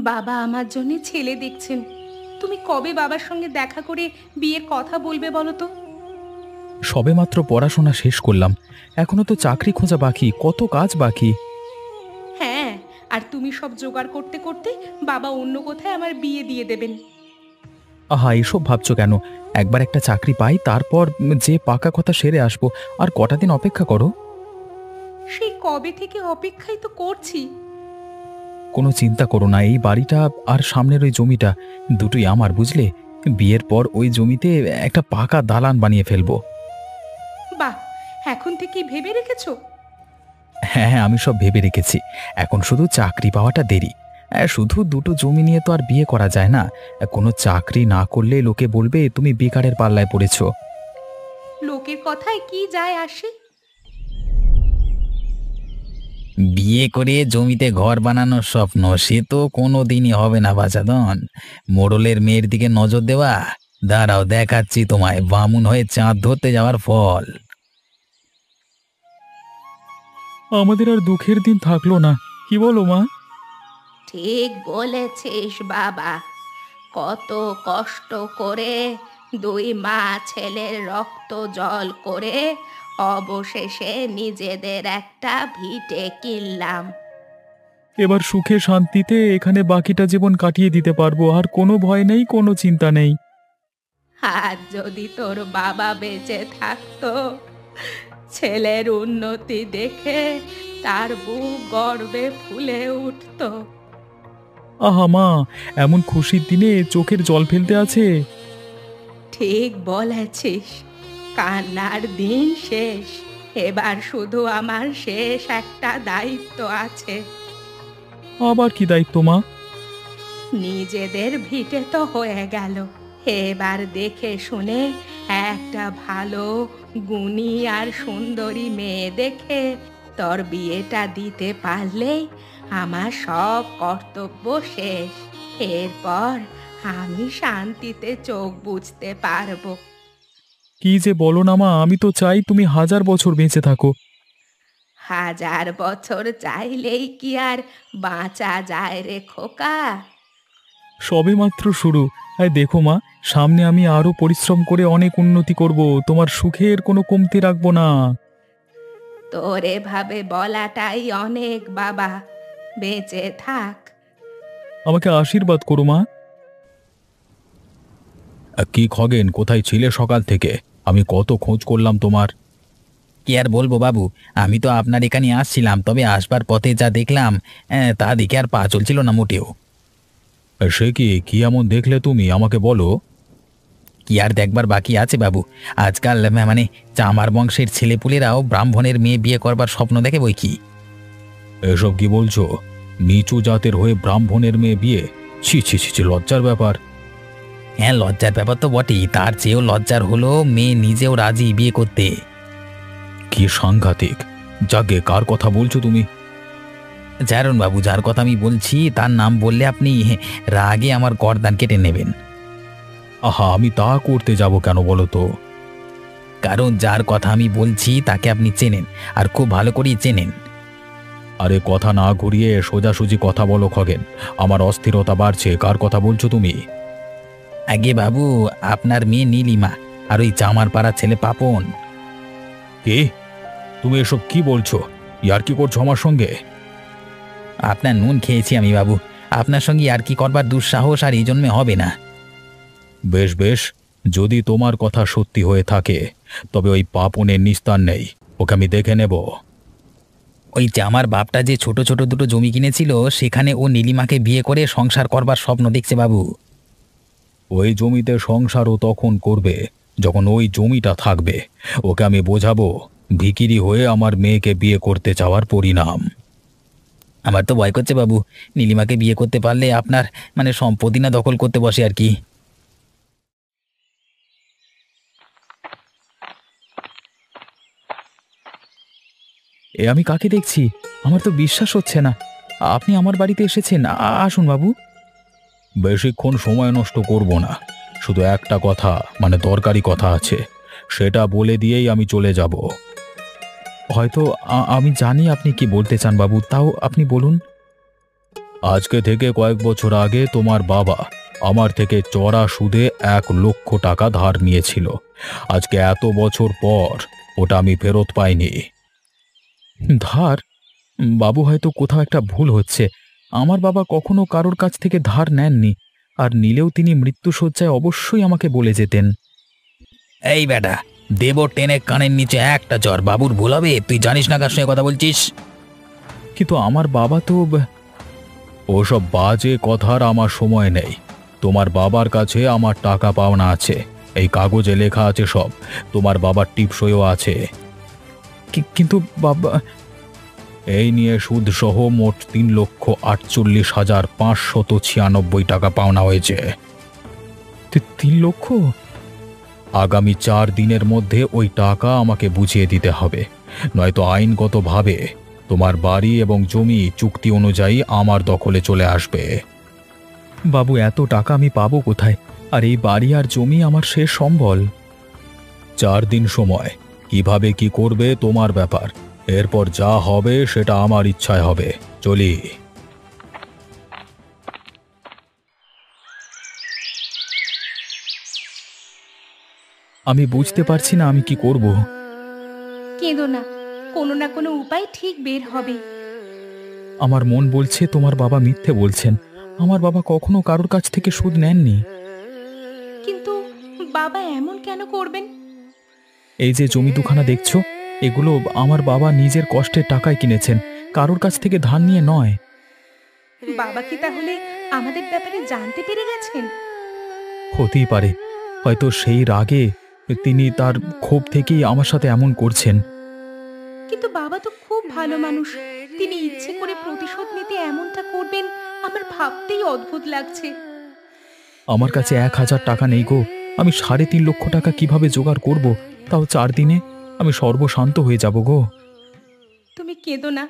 বাবা আমার জন্য ছেলে দেখছেন। তুমি কবে বাবার সঙ্গে দেখা করে বিয়ের কথা বলবে বলো তো? সবেমাত্র পড়াশোনা শেষ করলাম, এখনো তো চাকরি খোঁজা বাকি, কত কাজ বাকি। হ্যাঁ, আর তুমি সব জোগাড় করতে করতে বাবা অন্য কোথায় আমার বিয়ে দিয়ে দেবেন। আহা, এসব ভাবছো কেন? একবার একটা চাকরি পাই, তারপর যে পাকা কথা সেরে আসবো। আর কটা দিন অপেক্ষা করো। সেই কবে থেকে অপেক্ষাই তো করছি। কোনো চিন্তা করো না, এই বাড়িটা আর সামনের ওই জমিটা দুটোই আমার, বুঝলে? বিয়ের পর ওই জমিতে একটা পাকা দালান বানিয়ে ফেলবো। বাহ, এখন থেকেই ভেবে রেখেছো? হ্যাঁ হ্যাঁ, আমি সব ভেবে রেখেছি। এখন শুধু চাকরি পাওয়াটা দেরি। শুধু দুটো জমি নিয়ে তো আর বিয়ে করা যায় না। কোনো চাকরি না করলে লোকে বলবে তুমি বেকারের পাল্লায় পড়েছো। লোকের কথায় কি যায় আসে? বিয়ে করে জমিতে ঘর বানানোর স্বপ্ন সে তো কোনো দিনই হবে না বাছাধন। মোড়লের মেয়ের দিকে নজর দেওয়া, দাঁড়াও দেখাচ্ছি তোমায় বামুন হয়ে চাঁদ ধরতে যাওয়ার ফল। আমাদের আর দুঃখের দিন থাকলো না, কি বলো মা? ঠিক বলেছিস বাবা। কত কষ্ট করে দুই মা ছেলের রক্ত জল করে অবশেষে নিজেদের একটা ভিটে কিনলাম। এবার সুখে শান্তিতে এখানে বাকিটা জীবন কাটিয়ে দিতে পারবো, আর কোনো ভয় নেই, কোনো চিন্তা নেই। আর যদি তোর বাবা বেঁচে থাকতো, ছেলের উন্নতি দেখে তার বুক গর্বে ফুলে উঠতো। আহা মা, এমন খুশির দিনে চোখের জল ফেলতে আছে? ঠিক বলেছিস, কান্নার দিন শেষ। এবার শুধু আমার শেষ একটা দায়িত্ব আছে। আবার কি দায়িত্ব মা? নিজেদের ভিটে তো হয়ে গেল, এবার দেখে শুনে একটা ভালো গুণী আর সুন্দরী মেয়ে দেখে তোর বিয়েটা দিতে পারলেই আমার সব কর্তব্য শেষ। এরপর আমি শান্তিতে চোখ বুজতে পারবো। কি যে বলো না মা, আমি তো চাই তুমি 1000 বছর বেঁচে থাকো। 1000 বছর চাইলেই কি আর বাঁচা যায় রে খোকা? সবেমাত্র শুরু। দেখো মা, সামনে আমি আরো পরিশ্রম করে অনেক উন্নতি করব, তোমার সুখের কোনো কমতি রাখবো না। তোর এভাবে বলাটাই অনেক বাবা। বেঁচে থাক। আমাকে আশীর্বাদ করো মা। কি খগেন, কোথায় ছিলে সকাল থেকে? আমি কত খোঁজ করলাম তোমার। কি আর বলবো বাবু, আমি তো আপনার এখানে আসছিলাম, তবে আসবার পথে যা দেখলাম তা দেখে আর পা চলছিল না মোটেও। সে কি, কি এমন দেখলে তুমি, আমাকে বলো। কি আর দেখবার বাকি আছে বাবু, আজকাল মানে চামার বংশের ছেলেপুলেরাও ব্রাহ্মণের মেয়ে বিয়ে করবার স্বপ্ন দেখে বই কি। এসব কি বলছো? নিচু জাতের হয়ে ব্রাহ্মণের মেয়ে বিয়ে? ছি ছি ছি ছি, লজ্জার ব্যাপার। হ্যাঁ, লজ্জার ব্যাপার তো বটেই, তার চেয়েও লজ্জার হলো মেয়ে নিজেও রাজি বিয়ে করতে। কি সাংঘাতিক! যাকে, কার কথা বলছো তুমি? জারুন বাবু, যার কথা আমি বলছি তার নাম বললে আপনি রাগে আমার গর্দান কেটে নেবেন। আহা, আমি তা করতে যাব কেন বলো তো? কারণ যার কথা আমি বলছি তাকে আপনি চেনেন, আর খুব ভালো করেই চেনেন। আরে কথা না ঘুরিয়ে সোজাসুজি কথা বলো খগেন, আমার অস্থিরতা বাড়ছে। কার কথা বলছো তুমি? আগে বাবু, আপনার মেয়ে নীলিমা আর ওই চামার পাড়া ছেলে পাপন। কি? তুমি এসব কি বলছো? ইয়ার কি করছো আমার সঙ্গে? আপনার নুন খেয়েছি আমি বাবু, আপনার সঙ্গে আর কি করবার দুঃসাহস আর এই জন্মে হবে না। বেশ বেশ, যদি তোমার কথা সত্যি হয়ে থাকে তবে ওই পাপনের নিস্তার নেই, ওকে আমি দেখে নেব। ওই যে আমার বাপটা যে ছোট ছোট দুটো জমি কিনেছিল, সেখানে ও নীলিমাকে বিয়ে করে সংসার করবার স্বপ্ন দেখছে বাবু। ওই জমিতে সংসারও তখন করবে যখন ওই জমিটা থাকবে। ওকে আমি বোঝাবো ভিখিরি হয়ে আমার মেয়েকে বিয়ে করতে চাওয়ার পরিণাম। আমার তো ভয় করছে বাবু, নীলিমাকে বিয়ে করতে পারলে আপনার মানে সম্পত্তি না দখল করতে বসে আর কি। এ আমি কাকে দেখছি? আমার তো বিশ্বাস হচ্ছে না। আপনি আমার বাড়িতে এসেছেন? আসুন বাবু। বেশিক্ষণ সময় নষ্ট করব না, শুধু একটা কথা, মানে দরকারি কথা আছে, সেটা বলে দিয়েই আমি চলে যাব। হয়তো আমি জানি আপনি কি বলতে চান বাবু, তাও আপনি বলুন। আজকে থেকে কয়েক বছর আগে তোমার বাবা আমার থেকে চড়া সুদে 1,00,000 টাকা ধার নিয়েছিল। আজকে এত বছর পর ওটা আমি ফেরত পাইনি। ধার? বাবু, হয়তো কোথাও একটা ভুল হচ্ছে। আমার বাবা কখনো কারোর কাছ থেকে ধার নেননি, আর নিলেও তিনি মৃত্যুশয্যায় অবশ্যই আমাকে বলে যেতেন। এই বেটা, দেব টেনে কানের নিচে একটা চর। বাবুর ভুল হবে? তুই জানিস না কার সঙ্গে কথা বলছিস? কিন্তু আমার বাবা তো ওসব বাজে কথার আমার সময় নেই। তোমার বাবার কাছে আমার টাকা পাওনা আছে, এই কাগজে লেখা আছে সব। তোমার বাবার টিপসইও আছে। কিন্তু বাবা, এই নিয়ে সুদ সহ মোট 3,48,596 টাকা পাওনা হয়েছে। 3 লক্ষ? আগামী 4 দিনের মধ্যে ওই টাকা আমাকে বুঝিয়ে দিতে হবে, নয়তো আইনগতভাবে তোমার বাড়ি এবং জমি চুক্তি অনুযায়ী আমার দখলে চলে আসবে। বাবু, এত টাকা আমি পাবো কোথায়? আর এই বাড়ি আর জমি আমার শেষ সম্বল। 4 দিন সময়, কিভাবে কি করবে তোমার ব্যাপার। এরপর যা হবে সেটা আমার ইচ্ছায় হবে। চলি। আমি বুঝতে পারছি না আমি কি করব। কেঁদো না, কোনো না কোনো উপায় ঠিক বের হবে। আমার মন বলছে তোমার বাবা মিথ্যে বলছেন। আমার বাবা কখনো কারোর কাছ থেকে সুদ নেননি। কিন্তু বাবা এমন কেন করবেন? এই যে জমি দুখানা দেখছো, এগুলো আমার বাবা নিজের কষ্টের টাকায় কিনেছেন, কারোর কাছ থেকে ধার নিয়ে নয়। বাবা কি তাহলে আমাদের ব্যাপারে জানতে পেরে গেছেন? হতেই পারে, হয়তো সেই রাগে তিনি তার ক্ষোভ থেকেই আমার সাথে এমন করছেন। কিন্তু বাবা তো খুব ভালো মানুষ, তিনি ইচ্ছে করে প্রতিশোধ নিতে এমনটা করবেন আমার ভাবতেই অদ্ভুত লাগছে। আমার কাছে 1,000 টাকা নেই গো। আমি 3.5 লক্ষ টাকা কিভাবে জোগাড় করব, তাও 4 দিনে? আমি সর্বশান্ত হয়ে যাব গো। তুমি কেঁদো না।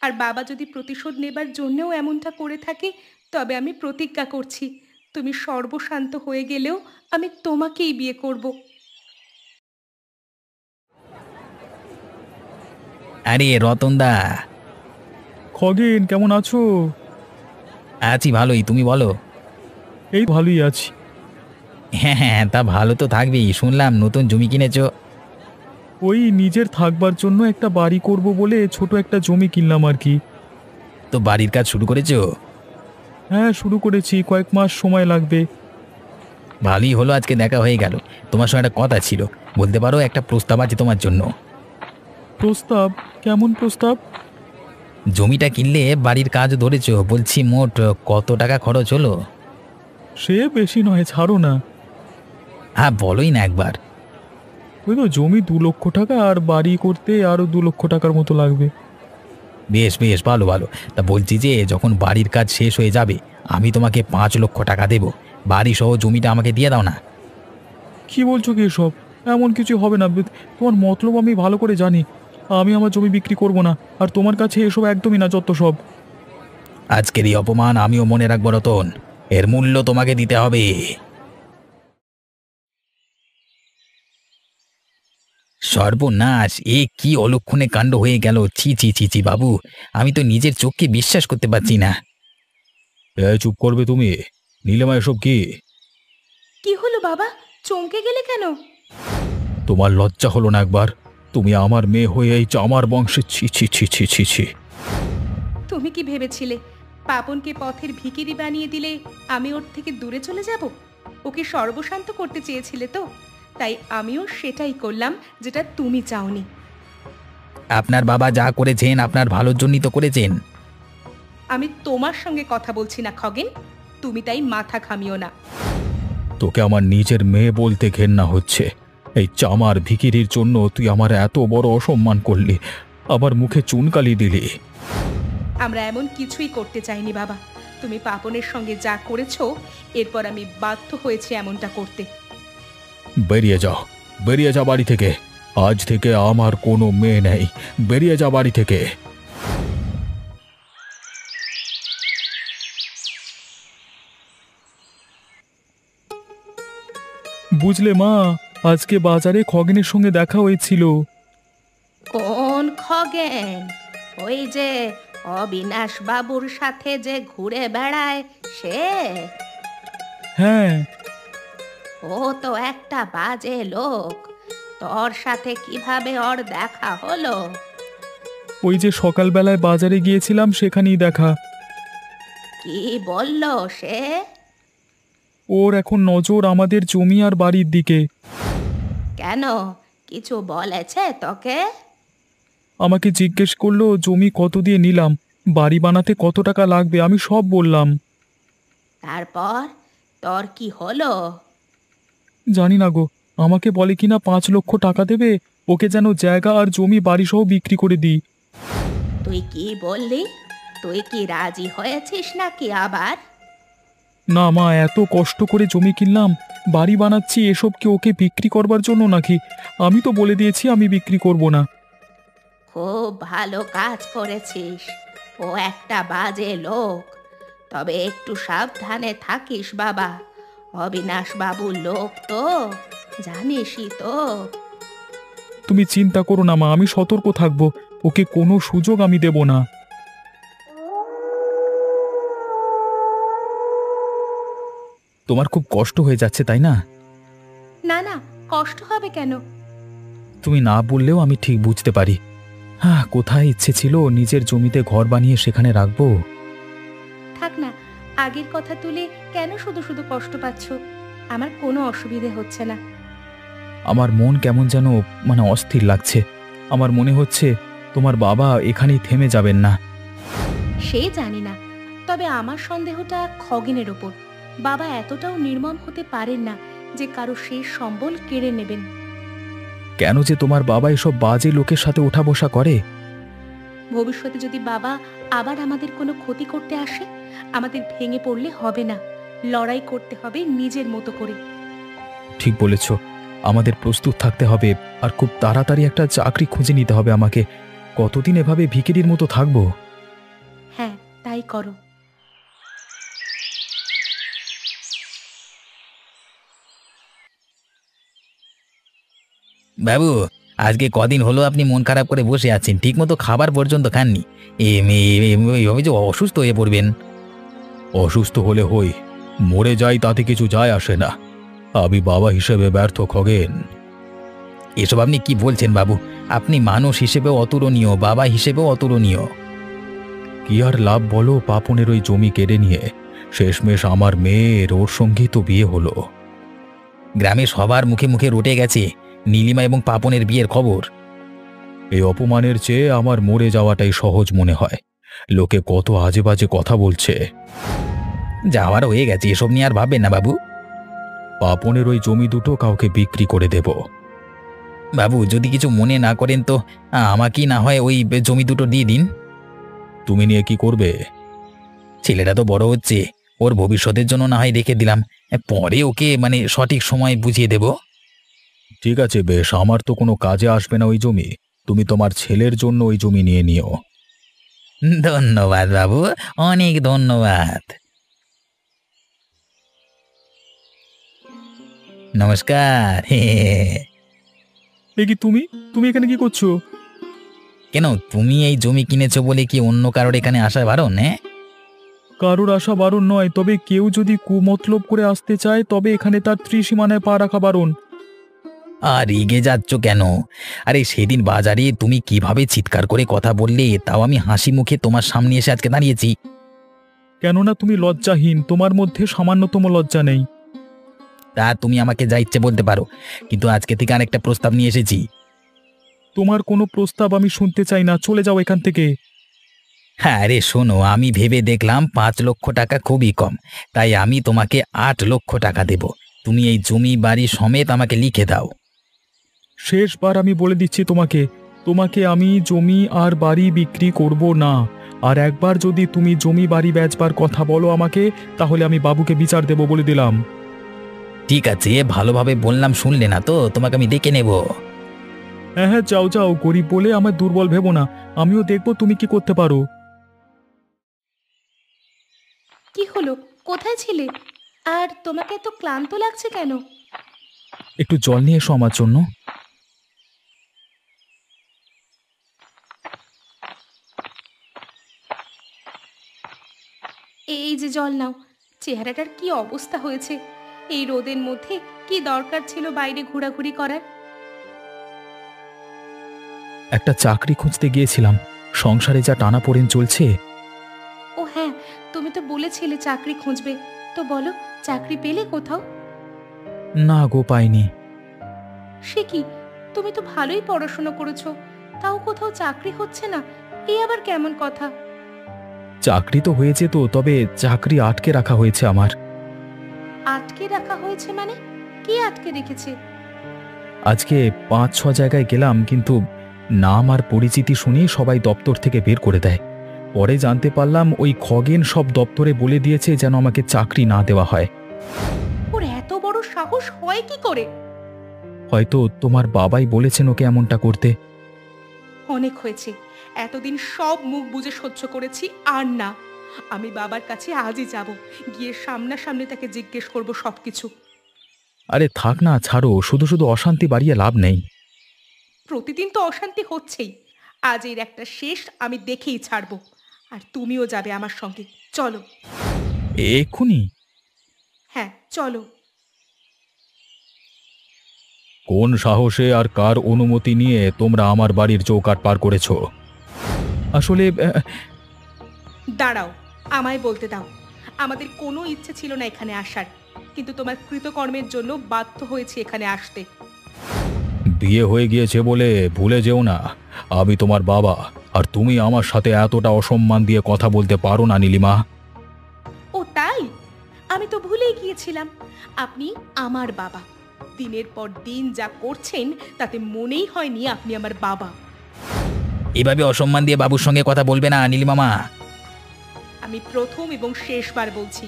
আর বাবা যদি প্রতিশোধ নেবার জন্যও এমনটা করে থাকে, তবে আমি প্রতিজ্ঞা করছি, তুমি সর্বশান্ত হয়ে গেলেও আমি তোমাকেই বিয়ে করব। আরে রতনদা! খগেন, কেমন আছো? আছি ভালোই, তুমি বলো। এই ভালোই আছি। হ্যাঁ হ্যাঁ, তা ভালো তো থাকবেই। শুনলাম নতুন জমি কিনেছো। ওই নিজের থাকবার জন্য একটা বাড়ি করব বলে ছোট একটা জমি কিনলাম আর কি। তো বাড়ির কাজ শুরু করেছো? হ্যাঁ, শুরু করেছি, কয়েক মাস সময় লাগবে। ভালোই হলো আজকে দেখা হয়ে গেল। তোমার সঙ্গে একটা কথা ছিল, বলতে পারো? একটা প্রস্তাব আছে তোমার জন্য। প্রস্তাব? কেমন প্রস্তাব? জমিটা কিনলে বাড়ির কাজ ধরেছো, বলছি মোট কত টাকা খরচ হলো? সে বেশি নয়, ছাড়ো না। হ্যাঁ বলোই না একবার। ওই তো জমি 2 লক্ষ টাকা, আর বাড়ি করতে আরো 2 লক্ষ টাকার মতো লাগবে। বেশ বেশ, ভালো ভালো। তা বলছি যে যখন বাড়ির কাজ শেষ হয়ে যাবে, আমি তোমাকে 5 লক্ষ টাকা দেব। বাড়ি সহ জমিটা আমাকে দিয়ে দাও না। কি বলছো কি এসব? এমন কিছু হবে না। তোমার মতলব আমি ভালো করে জানি। আমি আমার জমি বিক্রি করব না, আর তোমার কাছে এসব একদমই না, যত সব। আজকের এই অপমান আমিও মনে রাখবো রতন, এর মূল্য তোমাকে দিতে হবে। সর্বনাশ! এ কি অলক্ষণে কাণ্ড হয়ে গেল! ছি ছি ছি ছি বাবু, আমি তো নিজের চোখকে বিশ্বাস করতে পারছি না। চুপ করবে তুমি? নীলিমা, এসব কি? কি হলো বাবা, চমকে গেলে কেন? তোমার লজ্জা হলো না একবার? তুমি আমার মেয়ে হয়ে এই চামার বংশে! ছি ছি ছি ছি ছি ছি! তুমি কি ভেবেছিলে পাপনকে পথের ভিখিরি বানিয়ে দিলে আমি ওর থেকে দূরে চলে যাব? ওকে সর্বশান্ত করতে চেয়েছিলে তো, তাই আমিও সেটাই করলাম যেটা তুমি চাওনি। আপনার বাবা যা করেছেন আপনার ভালোর জন্যই তো করেছেন। আমি তোমার সঙ্গে কথা বলছি না খগেন, তুমি তাই মাথা ঘামিও না। তোকে আমার নিজের মেয়ে বলতে ঘেন্না হচ্ছে। এই চামার ভিখিরির জন্য তুই আমার এত বড় অসম্মান করলি, আবার মুখে চুনকালি দিলি। আমরা এমন কিছুই করতে চাইনি বাবা, তুমি পাপনের সঙ্গে যা করেছো, এরপর আমি বাধ্য হয়েছি এমনটা করতে। বেরিয়ে যাও, বেরিয়ে যা বাড়ি থেকে। আজ থেকে আমার কোনো মেয়ে নেই। বেরিয়ে যা বাড়ি থেকে। বুঝলে মা, আজকে বাজারে খগেনের সঙ্গে দেখা হয়েছিল। কোন খগেন? ওই যে অবিনাশ বাবুর সাথে যে ঘুরে বেড়ায় সে? হ্যাঁ। ও তো একটা বাজে লোক। তোর সাথে কিভাবে ওর দেখা হলো? ওই যে সকালবেলায় বাজারে গিয়েছিলাম সেখানেই দেখা। কি বললো সে? ওর এখন নজর আমাদের জমি আর বাড়ির দিকে। কেন, কিছু বলেছে তোকে? আমাকে জিজ্ঞেস করলো জমি কত দিয়ে নিলাম, বাড়ি বানাতে কত টাকা লাগবে, আমি সব বললাম। তারপর তোর কি হলো? জানি না গো, আমাকে বলে কিনা 5 লক্ষ টাকা দেবে, ওকে যেন জায়গা আর জমি বাড়ি সহ বিক্রি করে দিই। তুই কি বললি? তুই কি রাজি হয়েছিস নাকি আবার? না মা, এত কষ্ট করে জমি কিনলাম, বাড়ি বানাচ্ছি, এসব কি ওকে বিক্রি করবার জন্য নাকি? আমি তো বলে দিয়েছি আমি বিক্রি করব না। খুব ভালো কাজ করেছিস। ও একটা বাজে লোক। তবে একটু সাবধানে থাকিস বাবা। অবিনাশ বাবুর লোক তো, জানিসই তো। তুমি চিন্তা করো না মা, আমি সতর্ক থাকবো, ওকে কোনো সুযোগ আমি দেব না। তোমার খুব কষ্ট হয়ে যাচ্ছে তাই না? না না, কষ্ট হবে কেন? তুমি না বললেও আমি ঠিক বুঝতে পারি। হ্যাঁ, কোথায় ইচ্ছে ছিল নিজের জমিতে ঘর বানিয়ে সেখানে রাখবো। থাক না, আগের কথা তুলে কেন শুধু শুধু কষ্ট পাচ্ছ? আমার কোনো অসুবিধে হচ্ছে না। আমার মন কেমন যেন অস্থির লাগছে। আমার মনে হচ্ছে তোমার বাবা এখানেই থেমে যাবেন না। সে জানি না, তবে আমার সন্দেহটা খগেনের ওপর। বাবা এতটাও নির্মম হতে পারেন না যে কারো শেষ সম্বল কেড়ে নেবেন। কেন যে তোমার বাবা এসব বাজে লোকের সাথে ওঠা বসা করে? ভবিষ্যতে যদি বাবা আবার আমাদের কোনো ক্ষতি করতে আসে, আমাদের ভেঙে পড়লে হবে না, লড়াই করতে হবে নিজের মতো করে। ঠিক বলেছ, আমাদের প্রস্তুত থাকতে হবে, আর খুব তাড়াতাড়ি একটা চাকরি খুঁজে নিতে হবে আমাকে। কতদিন এভাবে ভিখিরির মতো থাকবো? হ্যাঁ, তাই করো। বাবু, আজকে কদিন হলো আপনি মন খারাপ করে বসে আছেন, ঠিকমতো খাবার পর্যন্ত খাননি। এইভাবে যে অসুস্থ হয়ে পড়বেন। অসুস্থ হলে হই, মরে যাই তাতে কিছু যায় আসে না। আমি বাবা হিসেবে ব্যর্থ খগেন। এসব আপনি কি বলছেন বাবু? আপনি মানুষ হিসেবেও অতুলনীয়, বাবা হিসেবেও অতুলনীয়। কি আর লাভ বলো পাপনের ওই জমি কেড়ে নিয়ে? শেষমেশ আমার মেয়ের ওর সঙ্গেই তো বিয়ে হলো। গ্রামে সবার মুখে মুখে রটে গেছে নীলিমা এবং পাপনের বিয়ের খবর। এই অপমানের চেয়ে আমার মরে যাওয়াটাই সহজ মনে হয়। লোকে কত আজে বাজে কথা বলছে। যাওয়ার হয়ে গেছে, এসব নিয়ে আর ভাববেন না বাবু। পাপনের ওই জমি দুটো কাউকে বিক্রি করে দেব। বাবু, যদি কিছু মনে না করেন তো আমাকেই না হয় ওই জমি দুটো দিয়ে দিন। তুমি নিয়ে কি করবে? ছেলেটা তো বড় হচ্ছে, ওর ভবিষ্যতের জন্য না হয় রেখে দিলাম, পরে ওকে সঠিক সময় বুঝিয়ে দেব। ঠিক আছে বেশ, আমার তো কোনো কাজে আসবে না ওই জমি। তুমি তোমার ছেলের জন্য ওই জমি নিয়ে নিও। ধন্যবাদ বাবু, অনেক ধন্যবাদ। নমস্কার। এ কি তুমি? তুমি এখানে কি করছো? কেন, তুমি এই জমি কিনেছো বলে কি অন্য কারোর এখানে আসা বারণ? হ্যাঁ, কারোর আশা বারণ নয়, তবে কেউ যদি কুমতলব করে আসতে চায় তবে এখানে তার ত্রিসীমানায় পা রাখা বারণ। আর রেগে যাচ্ছ কেন? আরে সেদিন বাজারে তুমি কিভাবে চিৎকার করে কথা বললে, তাও আমি হাসি মুখে তোমার সামনে এসে আজকে দাঁড়িয়েছি। কেননা তুমি লজ্জাহীন, তোমার মধ্যে সামান্যতম লজ্জা নেই। তা তুমি আমাকে যা ইচ্ছে বলতে পারো, কিন্তু আজকে থেকে আরেকটা প্রস্তাব নিয়ে এসেছি। তোমার কোনো প্রস্তাব আমি শুনতে চাই না, চলে যাও এখান থেকে। হ্যাঁ রে শোনো, আমি ভেবে দেখলাম 5 লক্ষ টাকা খুবই কম, তাই আমি তোমাকে 8 লক্ষ টাকা দেব। তুমি এই জমি বাড়ি সমেত আমাকে লিখে দাও। শেষবার আমি বলে দিচ্ছি তোমাকে, তোমাকে আমি জমি আর বাড়ি বিক্রি করব না। আর একবার যদি তুমি জমি বাড়ি বেচবার কথা বলো আমাকে, তাহলে আমি বাবুকে বিচার দেব বলে দিলাম। ঠিক আছে, ভালোভাবে বললাম, শুনলে না তো? তোমাকে আমি ডেকে নেব। হ্যাঁ হ্যাঁ, যাও যাও, গরিব বলে আমার দুর্বল ভেবো না, আমিও দেখব তুমি কি করতে পারো। কি হলো, কোথায় ছিলে? আর তোমাকে এত ক্লান্ত লাগছে কেন? একটু জল নিয়ে এসো আমার জন্য। এই যে জল নাও। চেহারাটার কি অবস্থা হয়েছে! এই রোদের মধ্যে কি দরকার ছিল বাইরে ঘোরাঘুরি করার? একটা চাকরি খুঁজতে গিয়েছিলাম, সংসারে যা টানাপোড়েন চলছে। ও হ্যাঁ, তুমি তো বলেছিলে চাকরি খুঁজবে। তো বলো, চাকরি পেলে কোথাও? না গো, পাইনি। সে কি, তুমি তো ভালোই পড়াশোনা করেছো, তাও কোথাও চাকরি হচ্ছে না? এই আবার কেমন কথা? চাকরি তো হয়েছে, তো তবে চাকরি আটকে রাখা হয়েছে আমার। আটকে রাখা হয়েছে মানে? কি আটকে রেখেছে? আজকে ৫-৬ জায়গায় গেলাম, কিন্তু নাম আর পরিচিতি শুনেই সবাই দপ্তর থেকে বের করে দেয়। পরে জানতে পারলাম ওই খগেন সব দপ্তরে বলে দিয়েছে যেন আমাকে চাকরি না দেওয়া হয়। ওর এত বড় সাহস হয় কি করে? হয়তো তোমার বাবাই বলেছেন ওকে এমনটা করতে। অনেক হয়েছে, এতদিন সব মুখ বুজে সহ্য করেছি, আর না। আমি বাবার কাছে আজই যাব, গিয়ে সামনাসামনি তাকে জিজ্ঞেস করব সবকিছু। আরে থাক না, ছাড়ো, শুধু শুধু অশান্তি বাড়িয়ে লাভ নেই। প্রতিদিন তো অশান্তি হচ্ছেই, আজ এর একটা শেষ আমি দেখেই ছাড়ব। আর তুমিও যাবে আমার সঙ্গে, চলো। এক্ষুনি? হ্যাঁ, চলো। কোন সাহসে আর কার অনুমতি নিয়ে তোমরা আমার বাড়ির চৌকাঠ পার করেছো? আসলে দাঁড়াও, আমায় বলতে দাও। আমাদের কোনো ইচ্ছে ছিল না এখানে আসার, কিন্তু তোমার কৃতকর্মের জন্য বাধ্য হয়েছি এখানে আসতে। বিয়ে হয়ে গিয়েছে বলে ভুলে যেও না আমি তোমার বাবা, আর তুমি আমার সাথে এতটা অসম্মান দিয়ে কথা বলতে পারো না নীলিমা। ও তাই? আমি তো ভুলেই গিয়েছিলাম আপনি আমার বাবা। দিনের পর দিন যা করছেন তাতে মনেই হয়নি আপনি আমার বাবা। এভাবে অসম্মান দিয়ে বাবুর সঙ্গে কথা বলবে না নীলিমামা। আমি প্রথম এবং শেষবার বলছি,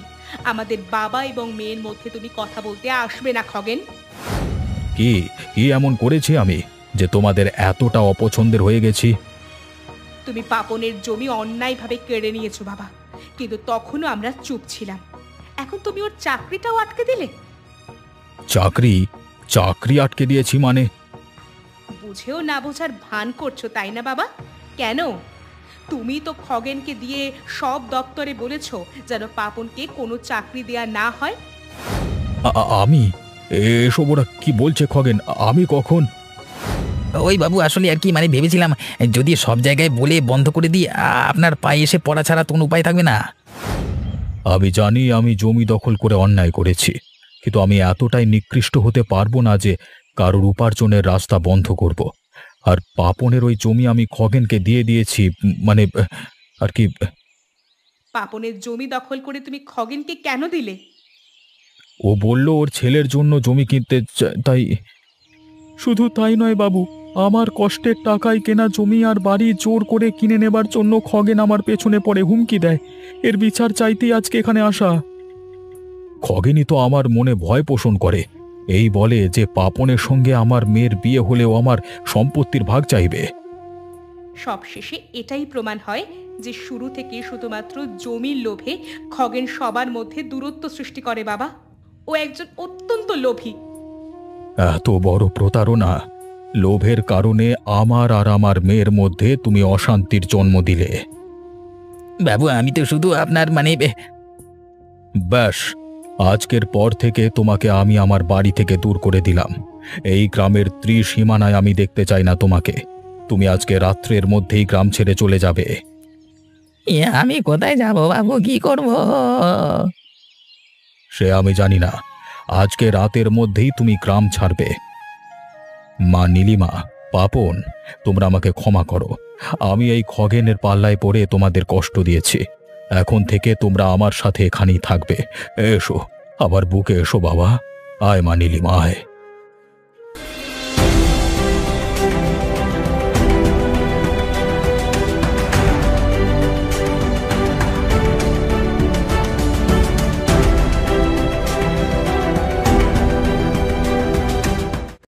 আমাদের বাবা এবং মেয়ের মধ্যে তুমি কথা বলতে আসবে না খগেন। কি কি এমন করেছি আমি যে তোমাদের এতটা অপছন্দের হয়ে গেছি? তুমি পাপনের জমি অন্যায়ভাবে কেড়ে নিয়েছো বাবা, কিন্তু তখনও আমরা চুপ ছিলাম। এখন তুমি ওর চাকরিটাও আটকে দিলে। চাকরি? চাকরি আটকে দিয়েছি মানে? বুঝেও না বোঝার ভান করছো তাই না বাবা? কেন? তুমি তো খগেনকে দিয়ে সব দপ্তরে বলেছো যেন পাপনকে কোনো চাকরি দেয়া না হয়। আমি? এসব ওরা কি বলছে খগেন? আমি কখন? ওই বাবু, আসলে আর কি মানে ভেবেছিলাম যদি সব জায়গায় বলে বন্ধ করে দিই, আপনার পায়ে এসে পড়া ছাড়া তো কোনো উপায় থাকবে না। আমি জানি আমি জমি দখল করে অন্যায় করেছি, কিন্তু আমি এতটাই নিকৃষ্ট হতে পারবো না যে কারোর উপার্জনের রাস্তা বন্ধ করব। আর পাপনের ওই জমি আমি খগেনকে দিয়ে দিয়েছি, মানে আর কি। পাপনের জমি দখল করে তুমি খগেনকে কেন দিলে? ও বলল ওর ছেলের জন্য জমি কিনতে তাই। শুধু তাই নয় বাবু, আমার কষ্টের টাকায় কেনা জমি আর বাড়ি জোর করে কিনে নেবার জন্য খগেন আমার পেছনে পড়ে হুমকি দেয়। এর বিচার চাইতেই আজকে এখানে আসা। খগেনই তো আমার মনে ভয় পোষণ করে, এই বলে যে পাপনের সঙ্গে আমার মেয়ের বিয়ে হলেও আমার সম্পত্তির ভাগ চাইবে। সবশেষে এটাই প্রমাণ হয় যে শুরু থেকে শুধুমাত্র জমির লোভে খগেন সবার মধ্যে দূরত্ব সৃষ্টি করে বাবা। ও একজন অত্যন্ত লোভী। এত বড় প্রতারণা! লোভের কারণে আমার আর আমার মেয়ের মধ্যে তুমি অশান্তির জন্ম দিলে। বাবু, আমি তো শুধু আপনার মানে ব্যাস, আজকের পর থেকে তোমাকে আমি আমার বাড়ি থেকে দূর করে দিলাম। এই গ্রামের ত্রিসীমানায় আমি দেখতে চাই না তোমাকে। তুমি আজকে রাত্রের মধ্যেই গ্রাম ছেড়ে চলে যাবে। আমি কোথায় যাব বাবু, কি করব? সে আমি জানি না, আজকে রাতের মধ্যেই তুমি গ্রাম ছাড়বে। মা নীলিমা, পাপন, তোমরা আমাকে ক্ষমা করো। আমি এই খগেনের পাল্লায় পড়ে তোমাদের কষ্ট দিয়েছি। এখন থেকে তোমরা আমার সাথে এখানেই থাকবে। এসো, আবার বুকে এসো বাবা। আয় মা নীলিমা, আয়।